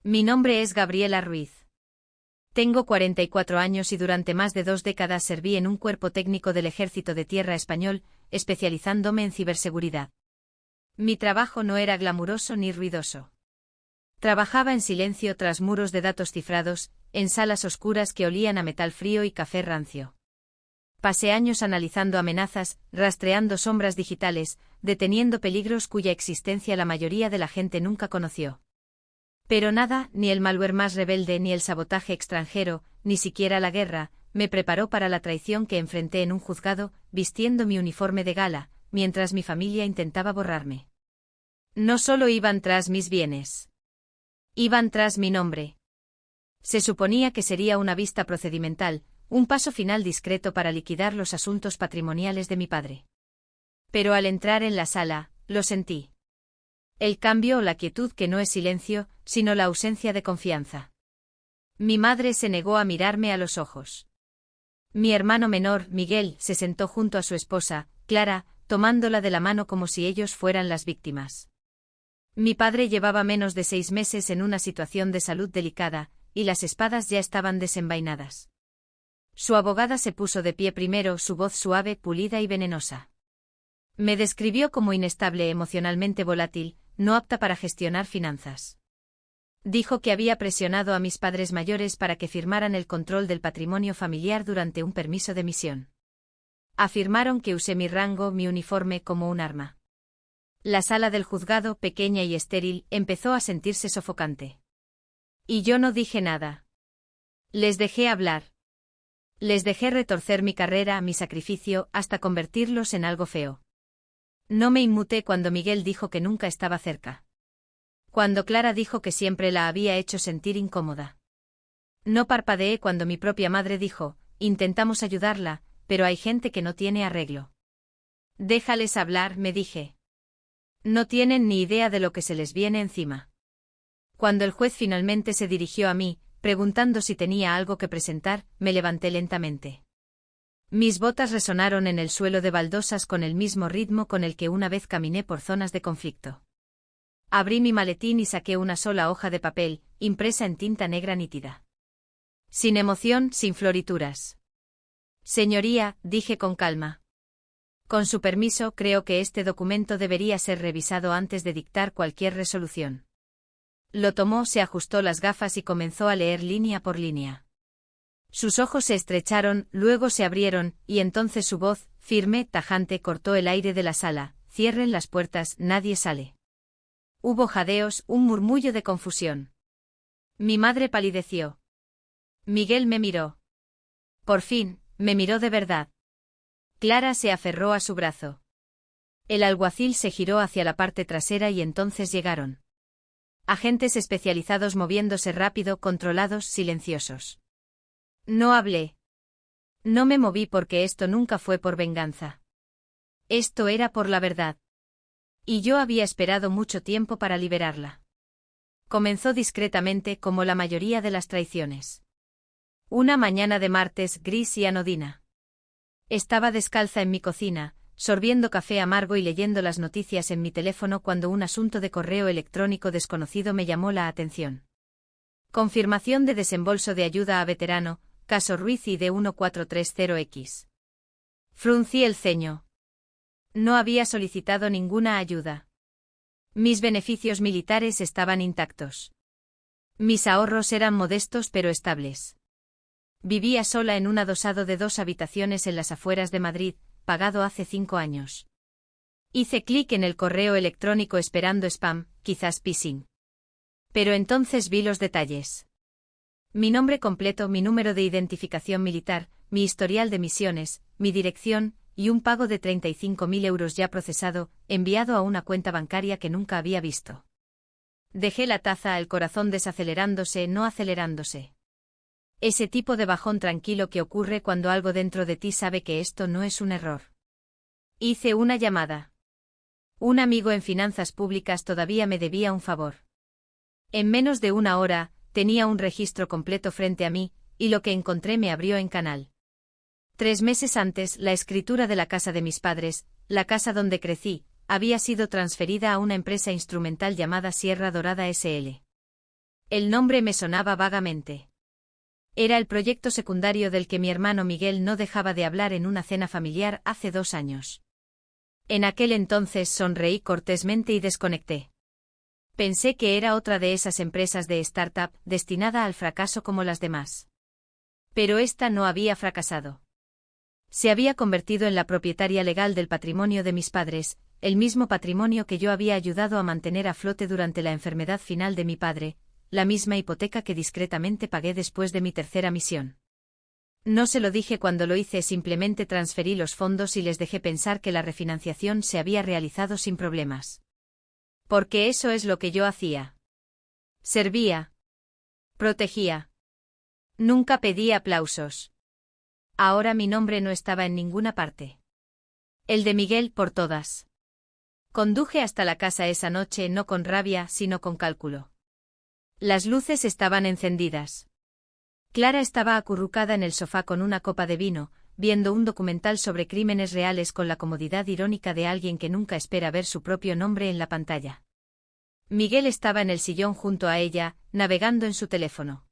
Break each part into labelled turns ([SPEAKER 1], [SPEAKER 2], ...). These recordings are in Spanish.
[SPEAKER 1] Mi nombre es Gabriela Ruiz. Tengo 44 años y durante más de 2 décadas serví en un cuerpo técnico del Ejército de Tierra español, especializándome en ciberseguridad. Mi trabajo no era glamuroso ni ruidoso. Trabajaba en silencio tras muros de datos cifrados, en salas oscuras que olían a metal frío y café rancio. Pasé años analizando amenazas, rastreando sombras digitales, deteniendo peligros cuya existencia la mayoría de la gente nunca conoció. Pero nada, ni el malware más rebelde ni el sabotaje extranjero, ni siquiera la guerra, me preparó para la traición que enfrenté en un juzgado, vistiendo mi uniforme de gala, mientras mi familia intentaba borrarme. No solo iban tras mis bienes. Iban tras mi nombre. Se suponía que sería una vista procedimental, un paso final discreto para liquidar los asuntos patrimoniales de mi padre. Pero al entrar en la sala, lo sentí. El cambio o la quietud que no es silencio, sino la ausencia de confianza. Mi madre se negó a mirarme a los ojos. Mi hermano menor, Miguel, se sentó junto a su esposa, Clara, tomándola de la mano como si ellos fueran las víctimas. Mi padre llevaba menos de 6 meses en una situación de salud delicada, y las espadas ya estaban desenvainadas. Su abogada se puso de pie primero, su voz suave, pulida y venenosa. Me describió como inestable, emocionalmente volátil, no apta para gestionar finanzas. Dijo que había presionado a mis padres mayores para que firmaran el control del patrimonio familiar durante un permiso de misión. Afirmaron que usé mi rango, mi uniforme, como un arma. La sala del juzgado, pequeña y estéril, empezó a sentirse sofocante. Y yo no dije nada. Les dejé hablar. Les dejé retorcer mi carrera, mi sacrificio, hasta convertirlos en algo feo. No me inmuté cuando Miguel dijo que nunca estaba cerca. Cuando Clara dijo que siempre la había hecho sentir incómoda. No parpadeé cuando mi propia madre dijo, intentamos ayudarla, pero hay gente que no tiene arreglo. Déjales hablar, me dije. No tienen ni idea de lo que se les viene encima. Cuando el juez finalmente se dirigió a mí, preguntando si tenía algo que presentar, me levanté lentamente. Mis botas resonaron en el suelo de baldosas con el mismo ritmo con el que una vez caminé por zonas de conflicto. Abrí mi maletín y saqué una sola hoja de papel, impresa en tinta negra nítida. Sin emoción, sin florituras. Señoría, dije con calma. Con su permiso, creo que este documento debería ser revisado antes de dictar cualquier resolución. Lo tomó, se ajustó las gafas y comenzó a leer línea por línea. Sus ojos se estrecharon, luego se abrieron, y entonces su voz, firme, tajante, cortó el aire de la sala. Cierren las puertas, nadie sale. Hubo jadeos, un murmullo de confusión. Mi madre palideció. Miguel me miró. Por fin, me miró de verdad. Clara se aferró a su brazo. El alguacil se giró hacia la parte trasera y entonces llegaron. Agentes especializados moviéndose rápido, controlados, silenciosos. No hablé. No me moví porque esto nunca fue por venganza. Esto era por la verdad. Y yo había esperado mucho tiempo para liberarla. Comenzó discretamente, como la mayoría de las traiciones. Una mañana de martes, gris y anodina. Estaba descalza en mi cocina, sorbiendo café amargo y leyendo las noticias en mi teléfono cuando un asunto de correo electrónico desconocido me llamó la atención. Confirmación de desembolso de ayuda a veterano, caso Ruiz ID 1430X. Fruncí el ceño. No había solicitado ninguna ayuda. Mis beneficios militares estaban intactos. Mis ahorros eran modestos pero estables. Vivía sola en un adosado de 2 habitaciones en las afueras de Madrid, pagado hace 5 años. Hice clic en el correo electrónico esperando spam, quizás phishing. Pero entonces vi los detalles. Mi nombre completo, mi número de identificación militar, mi historial de misiones, mi dirección, y un pago de 35.000 euros ya procesado, enviado a una cuenta bancaria que nunca había visto. Dejé la taza, el corazón desacelerándose, no acelerándose. Ese tipo de bajón tranquilo que ocurre cuando algo dentro de ti sabe que esto no es un error. Hice una llamada. Un amigo en finanzas públicas todavía me debía un favor. En menos de 1 hora, tenía un registro completo frente a mí, y lo que encontré me abrió en canal. 3 meses antes, la escritura de la casa de mis padres, la casa donde crecí, había sido transferida a una empresa instrumental llamada Sierra Dorada S.L. El nombre me sonaba vagamente. Era el proyecto secundario del que mi hermano Miguel no dejaba de hablar en una cena familiar hace 2 años. En aquel entonces sonreí cortésmente y desconecté. Pensé que era otra de esas empresas de startup destinada al fracaso como las demás. Pero esta no había fracasado. Se había convertido en la propietaria legal del patrimonio de mis padres, el mismo patrimonio que yo había ayudado a mantener a flote durante la enfermedad final de mi padre, la misma hipoteca que discretamente pagué después de mi tercera misión. No se lo dije cuando lo hice, simplemente transferí los fondos y les dejé pensar que la refinanciación se había realizado sin problemas. Porque eso es lo que yo hacía. Servía. Protegía. Nunca pedí aplausos. Ahora mi nombre no estaba en ninguna parte. El de Miguel por todas. Conduje hasta la casa esa noche no con rabia, sino con cálculo. Las luces estaban encendidas. Clara estaba acurrucada en el sofá con una copa de vino, viendo un documental sobre crímenes reales con la comodidad irónica de alguien que nunca espera ver su propio nombre en la pantalla. Miguel estaba en el sillón junto a ella, navegando en su teléfono.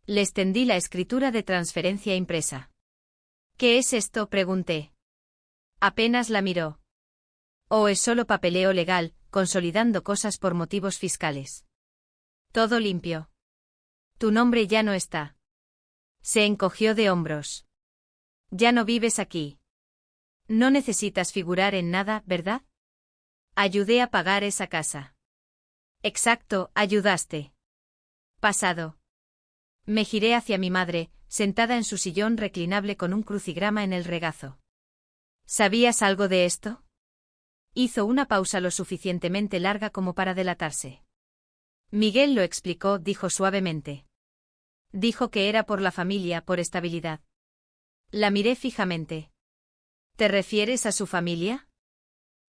[SPEAKER 1] Le extendí la escritura de transferencia impresa. ¿Qué es esto?, pregunté. Apenas la miró. ¿O es solo papeleo legal, consolidando cosas por motivos fiscales? Todo limpio. Tu nombre ya no está. Se encogió de hombros. Ya no vives aquí. No necesitas figurar en nada, ¿verdad? Ayudé a pagar esa casa. Exacto, ayudaste. Pasado. Me giré hacia mi madre, sentada en su sillón reclinable con un crucigrama en el regazo. ¿Sabías algo de esto? Hizo una pausa lo suficientemente larga como para delatarse. Miguel lo explicó, dijo suavemente. Dijo que era por la familia, por estabilidad. La miré fijamente. ¿Te refieres a su familia?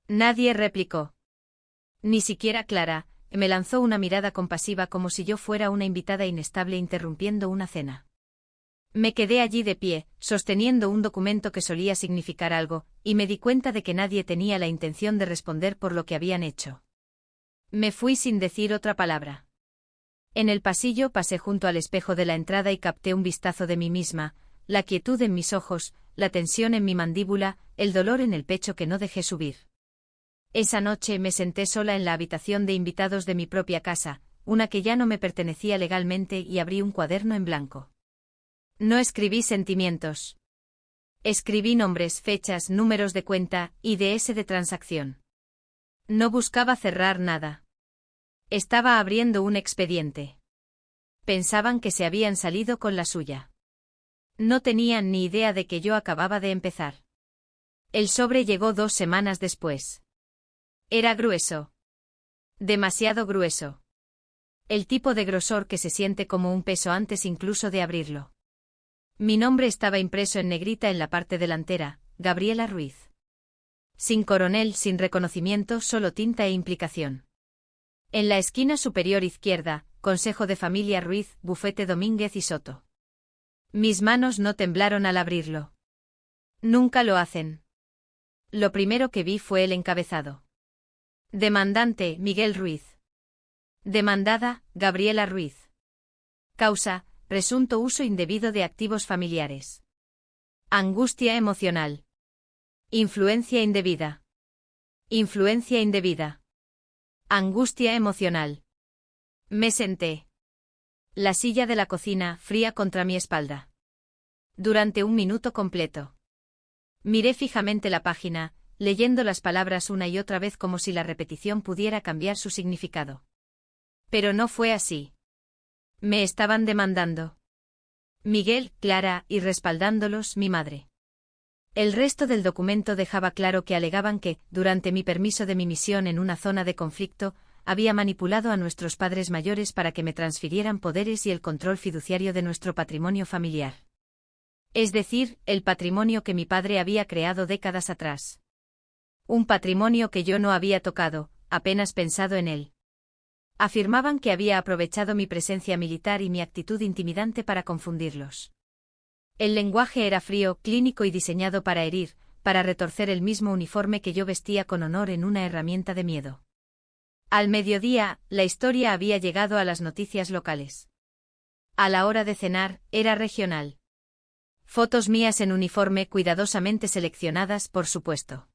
[SPEAKER 1] Nadie replicó. Ni siquiera Clara. Me lanzó una mirada compasiva como si yo fuera una invitada inestable interrumpiendo una cena. Me quedé allí de pie, sosteniendo un documento que solía significar algo, y me di cuenta de que nadie tenía la intención de responder por lo que habían hecho. Me fui sin decir otra palabra. En el pasillo pasé junto al espejo de la entrada y capté un vistazo de mí misma, la quietud en mis ojos, la tensión en mi mandíbula, el dolor en el pecho que no dejé subir. Esa noche me senté sola en la habitación de invitados de mi propia casa, una que ya no me pertenecía legalmente, y abrí un cuaderno en blanco. No escribí sentimientos. Escribí nombres, fechas, números de cuenta, IDS de transacción. No buscaba cerrar nada. Estaba abriendo un expediente. Pensaban que se habían salido con la suya. No tenían ni idea de que yo acababa de empezar. El sobre llegó 2 semanas después. Era grueso. Demasiado grueso. El tipo de grosor que se siente como un peso antes incluso de abrirlo. Mi nombre estaba impreso en negrita en la parte delantera, Gabriela Ruiz. Sin coronel, sin reconocimiento, solo tinta e implicación. En la esquina superior izquierda, Consejo de Familia Ruiz, Bufete Domínguez y Soto. Mis manos no temblaron al abrirlo. Nunca lo hacen. Lo primero que vi fue el encabezado. Demandante, Miguel Ruiz. Demandada, Gabriela Ruiz. Causa, presunto uso indebido de activos familiares. Angustia emocional. Influencia indebida. Influencia indebida. Angustia emocional. Me senté. La silla de la cocina, fría contra mi espalda. Durante 1 minuto completo. Miré fijamente la página, leyendo las palabras una y otra vez como si la repetición pudiera cambiar su significado. Pero no fue así. Me estaban demandando. Miguel, Clara, y respaldándolos, mi madre. El resto del documento dejaba claro que alegaban que, durante mi permiso de mi misión en una zona de conflicto, había manipulado a nuestros padres mayores para que me transfirieran poderes y el control fiduciario de nuestro patrimonio familiar. Es decir, el patrimonio que mi padre había creado décadas atrás. Un patrimonio que yo no había tocado, apenas pensado en él. Afirmaban que había aprovechado mi presencia militar y mi actitud intimidante para confundirlos. El lenguaje era frío, clínico y diseñado para herir, para retorcer el mismo uniforme que yo vestía con honor en una herramienta de miedo. Al mediodía, la historia había llegado a las noticias locales. A la hora de cenar, era regional. Fotos mías en uniforme cuidadosamente seleccionadas, por supuesto.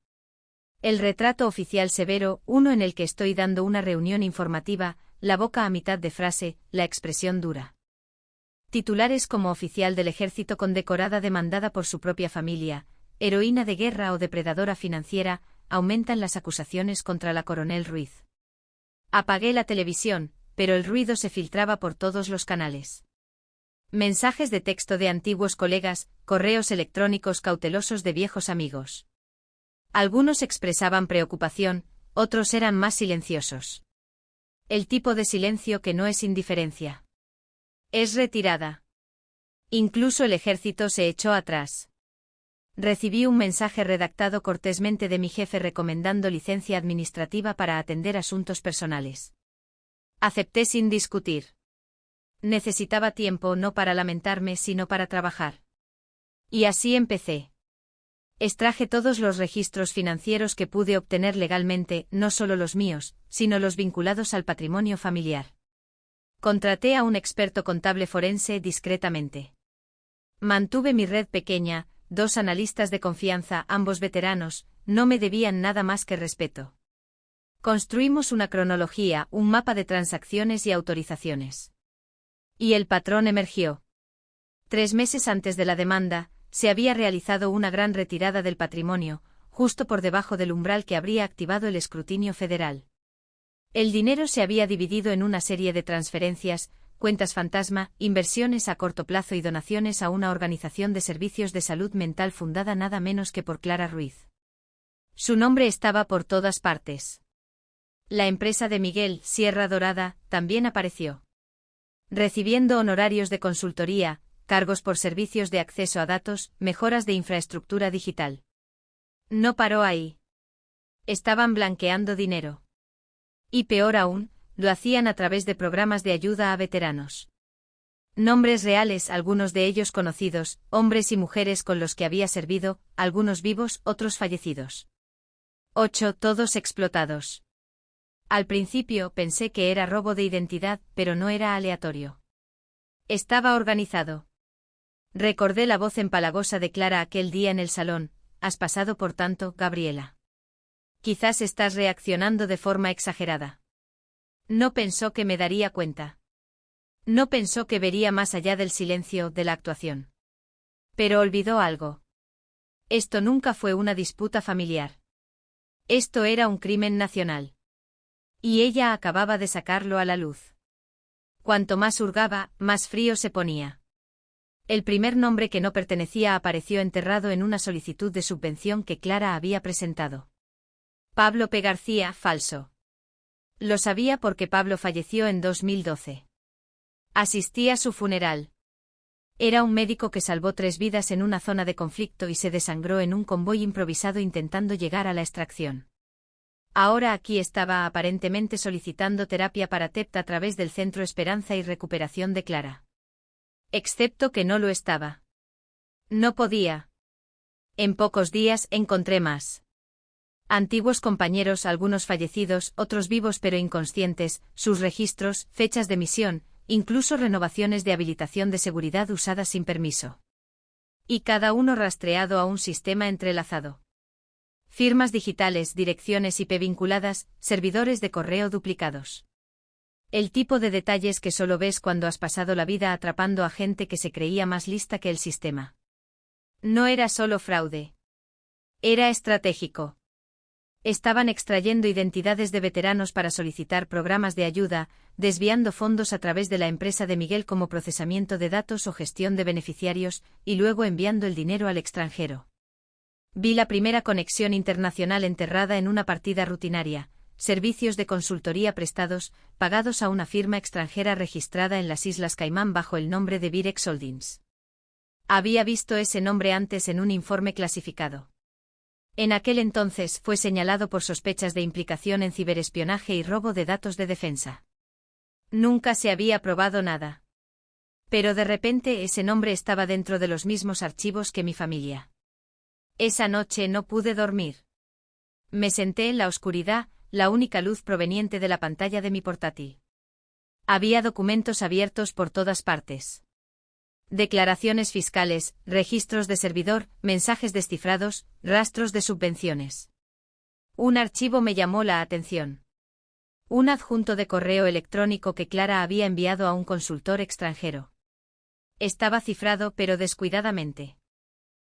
[SPEAKER 1] El retrato oficial severo, uno en el que estoy dando una reunión informativa, la boca a mitad de frase, la expresión dura. Titulares como oficial del ejército condecorada demandada por su propia familia, heroína de guerra o depredadora financiera, aumentan las acusaciones contra la coronel Ruiz. Apagué la televisión, pero el ruido se filtraba por todos los canales. Mensajes de texto de antiguos colegas, correos electrónicos cautelosos de viejos amigos. Algunos expresaban preocupación, otros eran más silenciosos. El tipo de silencio que no es indiferencia. Es retirada. Incluso el ejército se echó atrás. Recibí un mensaje redactado cortésmente de mi jefe recomendando licencia administrativa para atender asuntos personales. Acepté sin discutir. Necesitaba tiempo no para lamentarme sino para trabajar. Y así empecé. Extraje todos los registros financieros que pude obtener legalmente, no solo los míos, sino los vinculados al patrimonio familiar. Contraté a un experto contable forense discretamente. Mantuve mi red pequeña, 2 analistas de confianza, ambos veteranos, no me debían nada más que respeto. Construimos una cronología, un mapa de transacciones y autorizaciones. Y el patrón emergió. 3 meses antes de la demanda, se había realizado una gran retirada del patrimonio, justo por debajo del umbral que habría activado el escrutinio federal. El dinero se había dividido en una serie de transferencias, cuentas fantasma, inversiones a corto plazo y donaciones a una organización de servicios de salud mental fundada nada menos que por Clara Ruiz. Su nombre estaba por todas partes. La empresa de Miguel, Sierra Dorada, también apareció. Recibiendo honorarios de consultoría, cargos por servicios de acceso a datos, mejoras de infraestructura digital. No paró ahí. Estaban blanqueando dinero. Y peor aún, lo hacían a través de programas de ayuda a veteranos. Nombres reales, algunos de ellos conocidos, hombres y mujeres con los que había servido, algunos vivos, otros fallecidos. 8, todos explotados. Al principio pensé que era robo de identidad, pero no era aleatorio. Estaba organizado. Recordé la voz empalagosa de Clara aquel día en el salón. Has pasado por tanto, Gabriela. Quizás estás reaccionando de forma exagerada. No pensó que me daría cuenta. No pensó que vería más allá del silencio, de la actuación. Pero olvidó algo. Esto nunca fue una disputa familiar. Esto era un crimen nacional. Y ella acababa de sacarlo a la luz. Cuanto más hurgaba, más frío se ponía. El primer nombre que no pertenecía apareció enterrado en una solicitud de subvención que Clara había presentado. Pablo P. García, falso. Lo sabía porque Pablo falleció en 2012. Asistí a su funeral. Era un médico que salvó 3 vidas en una zona de conflicto y se desangró en un convoy improvisado intentando llegar a la extracción. Ahora aquí estaba aparentemente solicitando terapia para TEPT a través del Centro Esperanza y Recuperación de Clara. Excepto que no lo estaba. No podía. En pocos días encontré más. Antiguos compañeros, algunos fallecidos, otros vivos pero inconscientes, sus registros, fechas de misión, incluso renovaciones de habilitación de seguridad usadas sin permiso. Y cada uno rastreado a un sistema entrelazado. Firmas digitales, direcciones IP vinculadas, servidores de correo duplicados. El tipo de detalles que solo ves cuando has pasado la vida atrapando a gente que se creía más lista que el sistema. No era solo fraude. Era estratégico. Estaban extrayendo identidades de veteranos para solicitar programas de ayuda, desviando fondos a través de la empresa de Miguel como procesamiento de datos o gestión de beneficiarios, y luego enviando el dinero al extranjero. Vi la primera conexión internacional enterrada en una partida rutinaria, servicios de consultoría prestados, pagados a una firma extranjera registrada en las Islas Caimán bajo el nombre de Virex Holdings. Había visto ese nombre antes en un informe clasificado. En aquel entonces fue señalado por sospechas de implicación en ciberespionaje y robo de datos de defensa. Nunca se había probado nada. Pero de repente ese nombre estaba dentro de los mismos archivos que mi familia. Esa noche no pude dormir. Me senté en la oscuridad, la única luz proveniente de la pantalla de mi portátil. Había documentos abiertos por todas partes. Declaraciones fiscales, registros de servidor, mensajes descifrados, rastros de subvenciones. Un archivo me llamó la atención. Un adjunto de correo electrónico que Clara había enviado a un consultor extranjero. Estaba cifrado pero descuidadamente.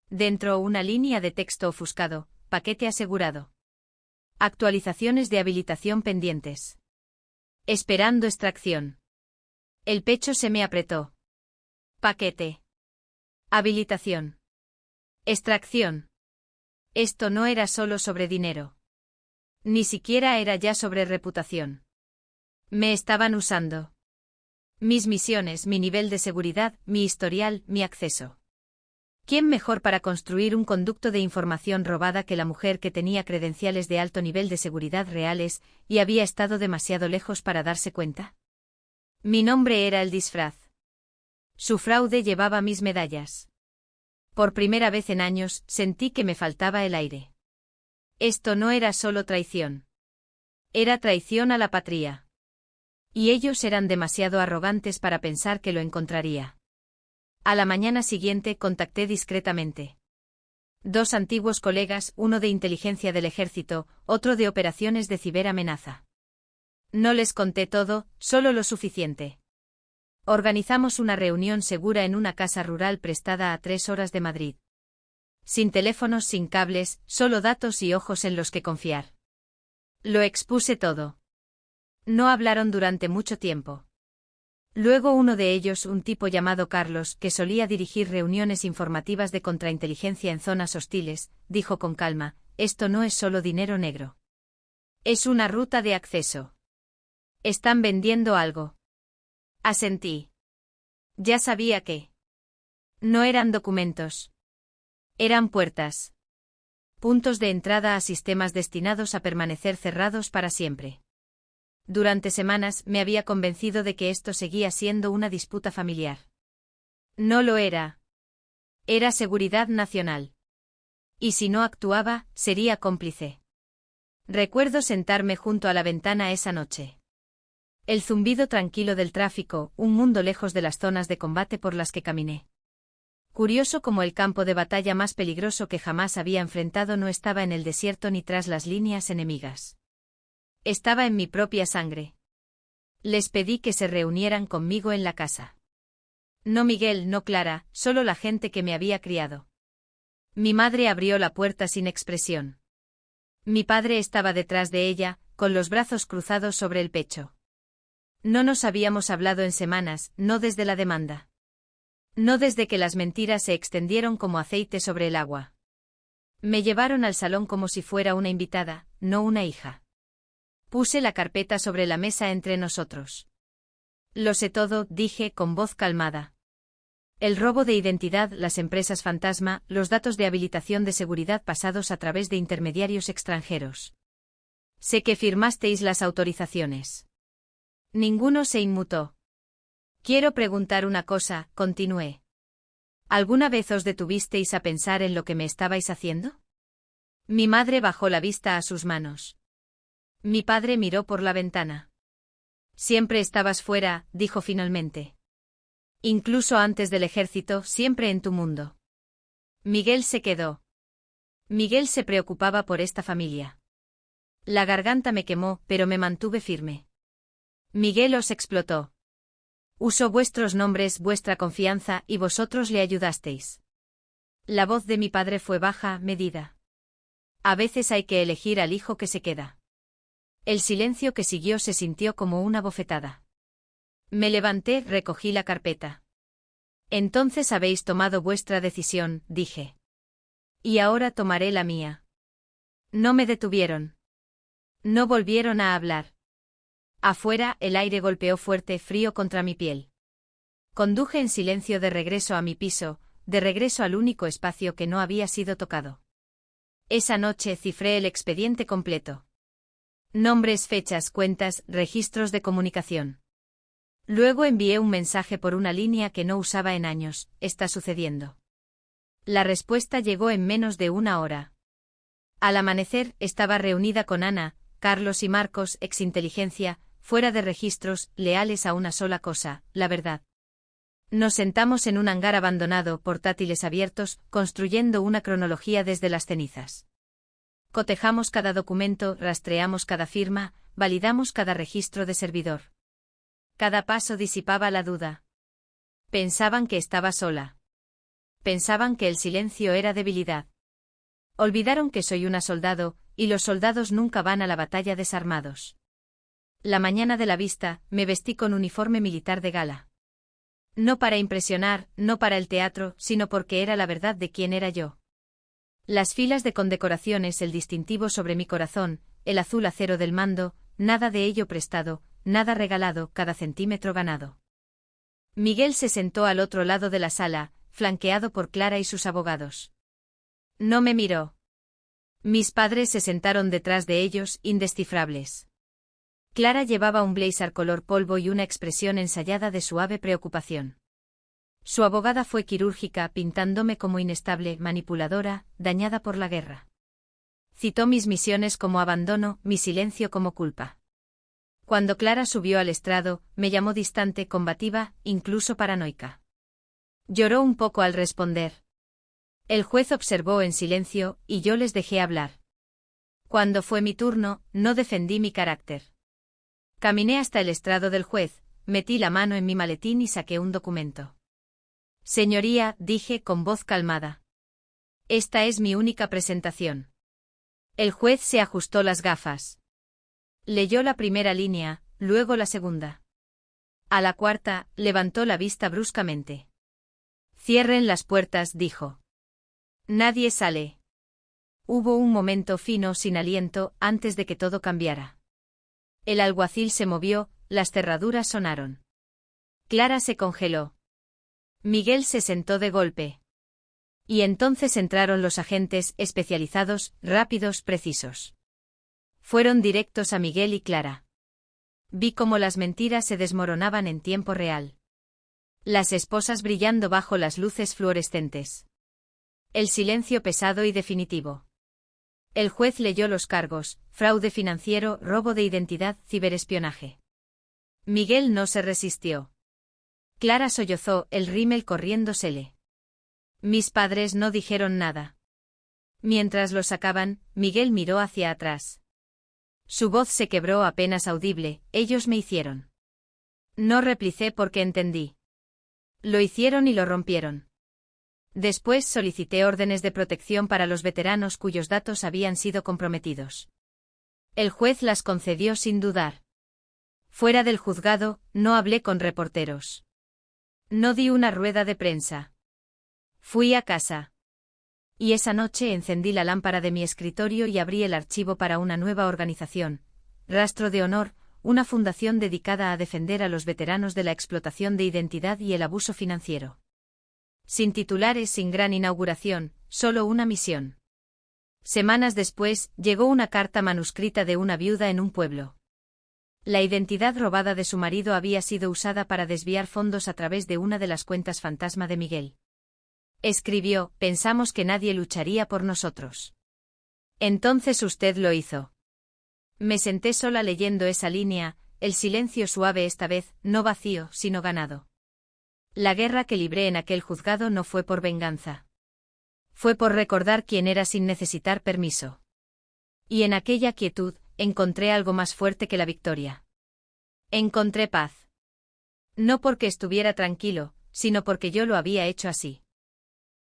[SPEAKER 1] Dentro una línea de texto ofuscado, paquete asegurado. Actualizaciones de habilitación pendientes. Esperando extracción. El pecho se me apretó. Paquete. Habilitación. Extracción. Esto no era solo sobre dinero. Ni siquiera era ya sobre reputación. Me estaban usando. Mis misiones, mi nivel de seguridad, mi historial, mi acceso. ¿Quién mejor para construir un conducto de información robada que la mujer que tenía credenciales de alto nivel de seguridad reales y había estado demasiado lejos para darse cuenta? Mi nombre era el disfraz. Su fraude llevaba mis medallas. Por primera vez en años, sentí que me faltaba el aire. Esto no era solo traición. Era traición a la patria. Y ellos eran demasiado arrogantes para pensar que lo encontraría. A la mañana siguiente contacté discretamente. 2 antiguos colegas, uno de inteligencia del ejército, otro de operaciones de ciberamenaza. No les conté todo, solo lo suficiente. Organizamos una reunión segura en una casa rural prestada a 3 horas de Madrid. Sin teléfonos, sin cables, solo datos y ojos en los que confiar. Lo expuse todo. No hablaron durante mucho tiempo. Luego uno de ellos, un tipo llamado Carlos, que solía dirigir reuniones informativas de contrainteligencia en zonas hostiles, dijo con calma, esto no es solo dinero negro. Es una ruta de acceso. Están vendiendo algo. Asentí. Ya sabía que. No eran documentos. Eran puertas. Puntos de entrada a sistemas destinados a permanecer cerrados para siempre. Durante semanas me había convencido de que esto seguía siendo una disputa familiar. No lo era. Era seguridad nacional. Y si no actuaba, sería cómplice. Recuerdo sentarme junto a la ventana esa noche. El zumbido tranquilo del tráfico, un mundo lejos de las zonas de combate por las que caminé. Curioso como el campo de batalla más peligroso que jamás había enfrentado no estaba en el desierto ni tras las líneas enemigas. Estaba en mi propia sangre. Les pedí que se reunieran conmigo en la casa. No Miguel, no Clara, solo la gente que me había criado. Mi madre abrió la puerta sin expresión. Mi padre estaba detrás de ella, con los brazos cruzados sobre el pecho. No nos habíamos hablado en semanas, no desde la demanda. No desde que las mentiras se extendieron como aceite sobre el agua. Me llevaron al salón como si fuera una invitada, no una hija. Puse la carpeta sobre la mesa entre nosotros. Lo sé todo, dije con voz calmada. El robo de identidad, las empresas fantasma, los datos de habilitación de seguridad pasados a través de intermediarios extranjeros. Sé que firmasteis las autorizaciones. Ninguno se inmutó. Quiero preguntar una cosa, continué. ¿Alguna vez os detuvisteis a pensar en lo que me estabais haciendo? Mi madre bajó la vista a sus manos. Mi padre miró por la ventana. Siempre estabas fuera, dijo finalmente. Incluso antes del ejército, siempre en tu mundo. Miguel se quedó. Miguel se preocupaba por esta familia. La garganta me quemó, pero me mantuve firme. Miguel os explotó. Usó vuestros nombres, vuestra confianza, y vosotros le ayudasteis. La voz de mi padre fue baja, medida. A veces hay que elegir al hijo que se queda. El silencio que siguió se sintió como una bofetada. Me levanté, recogí la carpeta. Entonces habéis tomado vuestra decisión, dije. Y ahora tomaré la mía. No me detuvieron. No volvieron a hablar. Afuera, el aire golpeó fuerte, frío contra mi piel. Conduje en silencio de regreso a mi piso, de regreso al único espacio que no había sido tocado. Esa noche cifré el expediente completo. Nombres, fechas, cuentas, registros de comunicación. Luego envié un mensaje por una línea que no usaba en años, está sucediendo. La respuesta llegó en menos de una hora. Al amanecer, estaba reunida con Ana, Carlos y Marcos, exinteligencia, fuera de registros, leales a una sola cosa, la verdad. Nos sentamos en un hangar abandonado, portátiles abiertos, construyendo una cronología desde las cenizas. Cotejamos cada documento, rastreamos cada firma, validamos cada registro de servidor. Cada paso disipaba la duda. Pensaban que estaba sola. Pensaban que el silencio era debilidad. Olvidaron que soy una soldado, y los soldados nunca van a la batalla desarmados. La mañana de la vista, me vestí con uniforme militar de gala. No para impresionar, no para el teatro, sino porque era la verdad de quién era yo. Las filas de condecoraciones, el distintivo sobre mi corazón, el azul acero del mando, nada de ello prestado, nada regalado, cada centímetro ganado. Miguel se sentó al otro lado de la sala, flanqueado por Clara y sus abogados. No me miró. Mis padres se sentaron detrás de ellos, indescifrables. Clara llevaba un blazer color polvo y una expresión ensayada de suave preocupación. Su abogada fue quirúrgica, pintándome como inestable, manipuladora, dañada por la guerra. Citó mis misiones como abandono, mi silencio como culpa. Cuando Clara subió al estrado, me llamó distante, combativa, incluso paranoica. Lloró un poco al responder. El juez observó en silencio, y yo les dejé hablar. Cuando fue mi turno, no defendí mi carácter. Caminé hasta el estrado del juez, metí la mano en mi maletín y saqué un documento. Señoría, dije con voz calmada. Esta es mi única presentación. El juez se ajustó las gafas. Leyó la primera línea, luego la segunda. A la cuarta, levantó la vista bruscamente. Cierren las puertas, dijo. Nadie sale. Hubo un momento fino sin aliento antes de que todo cambiara. El alguacil se movió, las cerraduras sonaron. Clara se congeló. Miguel se sentó de golpe. Y entonces entraron los agentes, especializados, rápidos, precisos. Fueron directos a Miguel y Clara. Vi cómo las mentiras se desmoronaban en tiempo real. Las esposas brillando bajo las luces fluorescentes. El silencio pesado y definitivo. El juez leyó los cargos: fraude financiero, robo de identidad, ciberespionaje. Miguel no se resistió. Clara sollozó, el rímel corriéndosele. Mis padres no dijeron nada. Mientras lo sacaban, Miguel miró hacia atrás. Su voz se quebró apenas audible: ellos me hicieron. No replicé porque entendí. Lo hicieron y lo rompieron. Después solicité órdenes de protección para los veteranos cuyos datos habían sido comprometidos. El juez las concedió sin dudar. Fuera del juzgado, no hablé con reporteros. No di una rueda de prensa. Fui a casa. Y esa noche encendí la lámpara de mi escritorio y abrí el archivo para una nueva organización, Rastro de Honor, una fundación dedicada a defender a los veteranos de la explotación de identidad y el abuso financiero. Sin titulares, sin gran inauguración, solo una misión. Semanas después, llegó una carta manuscrita de una viuda en un pueblo. La identidad robada de su marido había sido usada para desviar fondos a través de una de las cuentas fantasma de Miguel. Escribió: pensamos que nadie lucharía por nosotros. Entonces usted lo hizo. Me senté sola leyendo esa línea, el silencio suave esta vez, no vacío, sino ganado. La guerra que libré en aquel juzgado no fue por venganza. Fue por recordar quién era sin necesitar permiso. Y en aquella quietud, encontré algo más fuerte que la victoria. Encontré paz. No porque estuviera tranquilo, sino porque yo lo había hecho así.